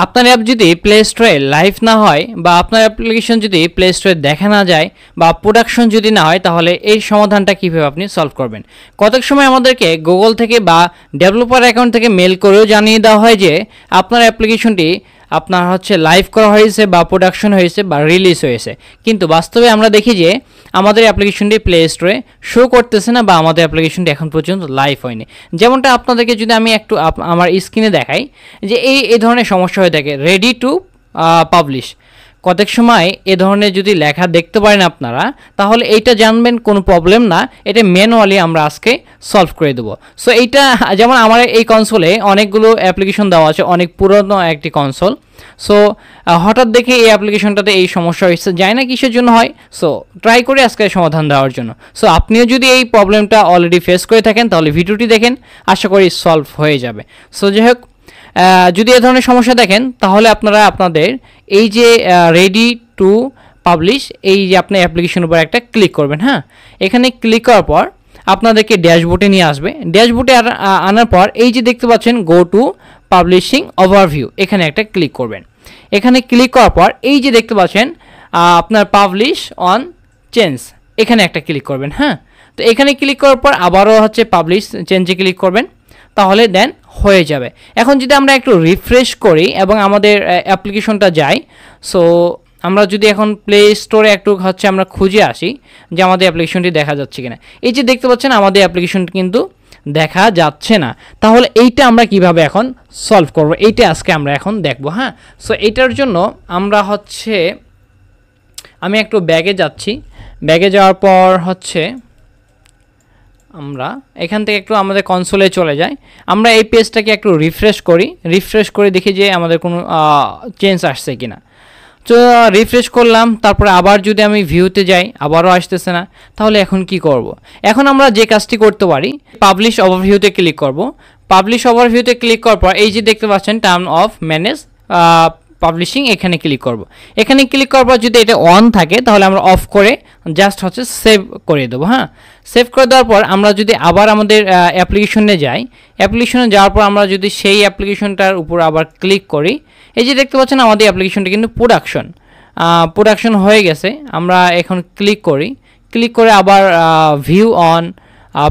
আপনার অ্যাপ যদি প্লে স্টোরে লাইভ না হয় বা আপনার অ্যাপ্লিকেশন যদি প্লে স্টোরে দেখা না যায় বা প্রোডাকশন যদি না হয়, তাহলে এই সমাধানটা কীভাবে আপনি সলভ করবেন? কতক সময় আমাদেরকে গুগল থেকে বা ডেভেলপার অ্যাকাউন্ট থেকে মেল করেও জানিয়ে দেওয়া হয় যে আপনার অ্যাপ্লিকেশনটি আপনার লাইভ করা হয়েছে বা প্রোডাকশন হয়েছে বা রিলিজ হয়েছে, কিন্তু বাস্তবে আমরা দেখি যে আমাদের অ্যাপ্লিকেশনটি প্লে স্টোরে শো করতেছে না বা আমাদের অ্যাপ্লিকেশনটি এখন পর্যন্ত লাইভ হয়নি। যেমনটা আপনাদেরকে যদি আমি একটু আমার স্ক্রিনে দেখাই যে এই ধরনের সমস্যা হয়ে থাকে, রেডি টু পাবলিশ। কতক সময় এ ধরনের যদি লেখা দেখতে পারেন আপনারা, তাহলে এইটা জানবেন কোনো প্রবলেম না, এটা ম্যানুয়ালি আমরা আজকে সলভ করে দেবো। সো এইটা যেমন আমার এই কনসোলে অনেকগুলো অ্যাপ্লিকেশন দেওয়া আছে, অনেক পুরনো একটি কনসোল। সো হঠাৎ দেখে এই অ্যাপ্লিকেশনটাতে এই সমস্যা হয়েছে, যায় না কিসের জন্য হয়। সো ট্রাই করে আজকে সমাধান দেওয়ার জন্য। সো আপনিও যদি এই প্রবলেমটা অলরেডি ফেস করে থাকেন, তাহলে ভিডিওটি দেখেন, আশা করি সলভ হয়ে যাবে। সো যাই হোক, যদি এ ধরনের সমস্যা দেখেন, তাহলে আপনারা আপনাদের এই যে রেডি টু পাবলিশ, এই যে আপনার অ্যাপ্লিকেশনের উপর একটা ক্লিক করবেন। হ্যাঁ, এখানে ক্লিক করার পর আপনাদেরকে ড্যাশবোর্ডে নিয়ে আসবে। ড্যাশবোর্ডে আনার পর এই যে দেখতে পাচ্ছেন গো টু পাবলিশিং ওভারভিউ, এখানে একটা ক্লিক করবেন। এখানে ক্লিক করার পর এই যে দেখতে পাচ্ছেন আপনার পাবলিশ অন চেঞ্জ, এখানে একটা ক্লিক করবেন। হ্যাঁ, তো এখানে ক্লিক করার পর আবারও পাবলিশ চেঞ্জে ক্লিক করবেন, তাহলে দেন হয়ে যাবে। এখন যদি আমরা একটু রিফ্রেশ করি এবং আমাদের অ্যাপ্লিকেশনটা যাই, সো আমরা যদি এখন প্লে স্টোরে একটু আমরা খুঁজে আসি যে আমাদের অ্যাপ্লিকেশনটি দেখা যাচ্ছে কিনা। এই যে দেখতে পাচ্ছেন আমাদের অ্যাপ্লিকেশনটি কিন্তু দেখা যাচ্ছে না। তাহলে এইটা আমরা কিভাবে এখন সলভ করব, এইটা আজকে আমরা এখন দেখব। হ্যাঁ, সো এইটার জন্য আমরা আমি একটু ব্যাগে যাচ্ছি। ব্যাগে যাওয়ার পর আমরা এখান থেকে একটু আমাদের কনসোলে চলে যাই। আমরা এই পেজটাকে একটু রিফ্রেশ করে দেখি যে আমাদের কোনো চেঞ্জ আসছে কিনা। তো রিফ্রেশ করলাম, তারপরে আবার যদি আমি ভিউতে যাই, আবারও আসতেছে না। তাহলে এখন কি করব? এখন আমরা যে কাজটি করতে পারি, পাবলিশ ওভারভিউতে ক্লিক করব। পাবলিশ ওভারভিউতে ক্লিক করার পর এই যে দেখতে পাচ্ছেন টার্ম অফ ম্যানেজ পাবলিশিং, এখানে ক্লিক করব। এখানে ক্লিক করার পর যদি এটা অন থাকে, তাহলে আমরা অফ করে জাস্ট সেভ করে দেবো। হ্যাঁ, সেভ করে দেওয়ার পর আমরা যদি আবার আমাদের অ্যাপ্লিকেশনে যাই, অ্যাপ্লিকেশনে যাওয়ার পর আমরা যদি সেই অ্যাপ্লিকেশনটার উপর আবার ক্লিক করি, এই যে দেখতে পাচ্ছেন আমাদের অ্যাপ্লিকেশনটা কিন্তু প্রোডাকশন হয়ে গেছে। আমরা এখন ক্লিক করে আবার ভিউ অন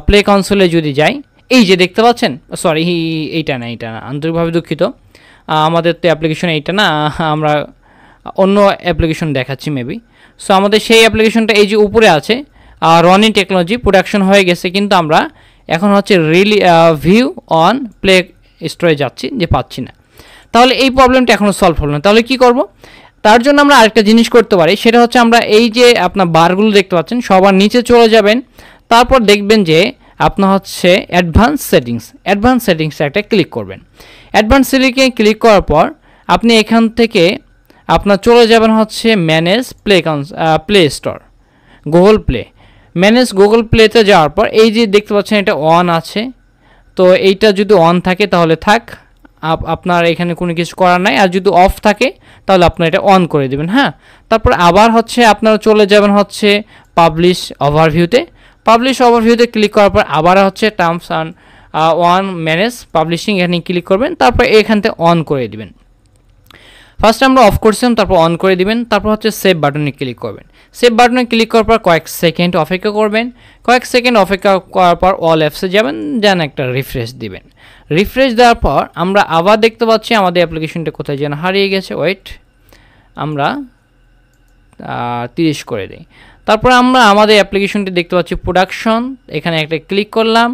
প্লে কনসোলে যদি যাই, এই যে দেখতে পাচ্ছেন, সরি এইটা না, আন্তরিকভাবে দুঃখিত, আমাদের তো অ্যাপ্লিকেশন এইটা না, আমরা অন্য অ্যাপ্লিকেশন দেখাচ্ছি মেবি। সো আমাদের সেই অ্যাপ্লিকেশনটা এই যে উপরে আছে, রনি টেকনোলজি, প্রোডাকশন হয়ে গেছে, কিন্তু আমরা এখন ভিউ অন প্লে স্টোরে যাচ্ছি যে পাচ্ছি না। তাহলে এই প্রবলেমটা এখনও সলভ হলো না। তাহলে কি করব? তার জন্য আমরা আরেকটা জিনিস করতে পারি, সেটা আমরা এই যে আপনার বারগুলো দেখতে পাচ্ছেন, সবার নিচে চলে যাবেন। তারপর দেখবেন যে আপনার অ্যাডভান্স সেটিংসে একটা ক্লিক করবেন। অ্যাডভান্স সেটিংসে ক্লিক করার পর আপনি এখান থেকে আপনার চলে যাবেন manage play store, Google play. Manage Google প্লেতে যাওয়ার পর এই যে দেখতে পাচ্ছেন এটা অন আছে, তো এইটা যদি অন থাকে তাহলে থাক, আপনার এখানে কোনো কিছু করার নাই। আর যদি অফ থাকে তাহলে আপনার এটা অন করে দেবেন। হ্যাঁ, তারপর আবার আপনারা চলে যাবেন পাবলিশ ওভারভিউতে ক্লিক করার পর আবার টার্মস অ্যান্ড ম্যানেজ পাবলিশিং, এখানে ক্লিক করবেন, তারপর এখান থেকে অন করে দিবেন। ফার্স্ট আমরা অফ করছিলাম, তারপর অন করে দিবেন, তারপর সেভ বাটনে ক্লিক করবেন। সেভ বাটনে ক্লিক করার পর কয়েক সেকেন্ড অপেক্ষা করবেন। কয়েক সেকেন্ড অপেক্ষা করার পর অল অ্যাপসে যাবেন, একটা রিফ্রেশ দিবেন। রিফ্রেশ দেওয়ার পর আমরা আবার দেখতে পাচ্ছি আমাদের অ্যাপ্লিকেশনটা কোথায় যেন হারিয়ে গেছে। আমরা 30 করে দিই। তারপর আমরা আমাদের অ্যাপ্লিকেশনটি দেখতে পাচ্ছি প্রোডাকশন, এখানে একটা ক্লিক করলাম।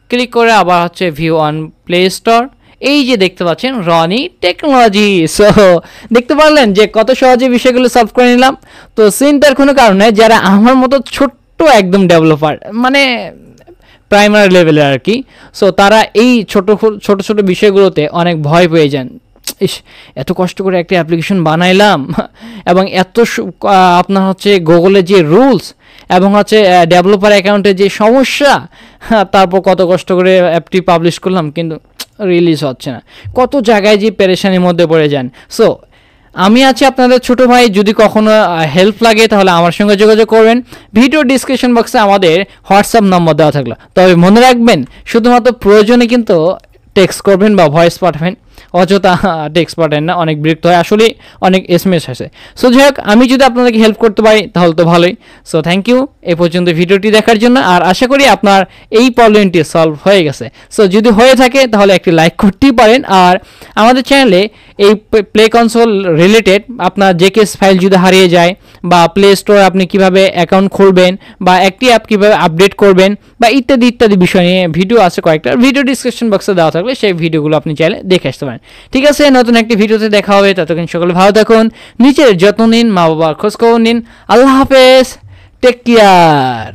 ক্লিক করে আবার ভিউ অন প্লে স্টোর, এই যে দেখতে পাচ্ছেন রনি টেকনোলজি। সো দেখতে পারলেন যে কত সহজে বিষয়গুলো সলভ করে নিলাম। তো চিন্তার কোনো কারণ নেই, যারা আমার মতো ছোট্ট একদম ডেভেলপার, মানে প্রাইমারি লেভেলের আর কি, সো তারা এই ছোট ছোট বিষয়গুলোতে অনেক ভয় পেয়ে যান। এত কষ্ট করে একটা অ্যাপ্লিকেশন বানাইলাম এবং এত আপনার গুগলের যে রুলস এবং ডেভেলপার অ্যাকাউন্টের যে সমস্যা, তারপর কত কষ্ট করে অ্যাপটি পাবলিশ করলাম কিন্তু রিলিজ হচ্ছে না, কত জায়গায় যে পেরেশানির মধ্যে পড়ে যান। সো আমি আছি আপনাদের ছোট ভাই, যদি কখনো হেল্প লাগে তাহলে আমার সঙ্গে যোগাযোগ করবেন। ভিডিও ডিসক্রিপশন বক্সে আমাদের হোয়াটসঅ্যাপ নম্বর দেওয়া থাকলো, তবে মনে রাখবেন শুধুমাত্র প্রয়োজনে কিন্তু টেক্সট করবেন বা ভয়েস পাঠাবেন। অযথা টেক্সট পাঠান না, অনেক বিরক্ত হয়, আসলে অনেক এসএমএস আসে। সো যাই হোক, আমি যদি আপনাদেরকে হেল্প করতে পারি তাহলে তো ভালোই। সো থ্যাংক ইউ এই পর্যন্ত ভিডিওটি দেখার জন্য, আর আশা করি আপনার এই প্রবলেমটি সলভ হয়ে গেছে। সো যদি হয়ে থাকে তাহলে একটি লাইক করতেই পারেন, আর আমাদের চ্যানেলে এই প্লে কনসোল রিলেটেড আপনার জেকেএস ফাইল যদি হারিয়ে যায়, বা প্লে স্টোরে আপনি কিভাবে অ্যাকাউন্ট খুলবেন, বা একটি অ্যাপ কীভাবে আপডেট করবেন, বা ইত্যাদি ইত্যাদি বিষয় নিয়ে ভিডিও আছে কয়েকটা, ভিডিও ডিসক্রিপশন বক্সে দেওয়া থাকলে সেই ভিডিওগুলো আপনি চাইলে দেখে আসতে পারেন। ঠিক আছে, নতুন একটি ভিডিওতে দেখা হবে, ততক্ষণ সকলে ভালো থাকুন, নিজের যত্ন নিন, মা বাবার খোঁজখবর নিন। আল্লাহ হাফেজ, টেক কেয়ার।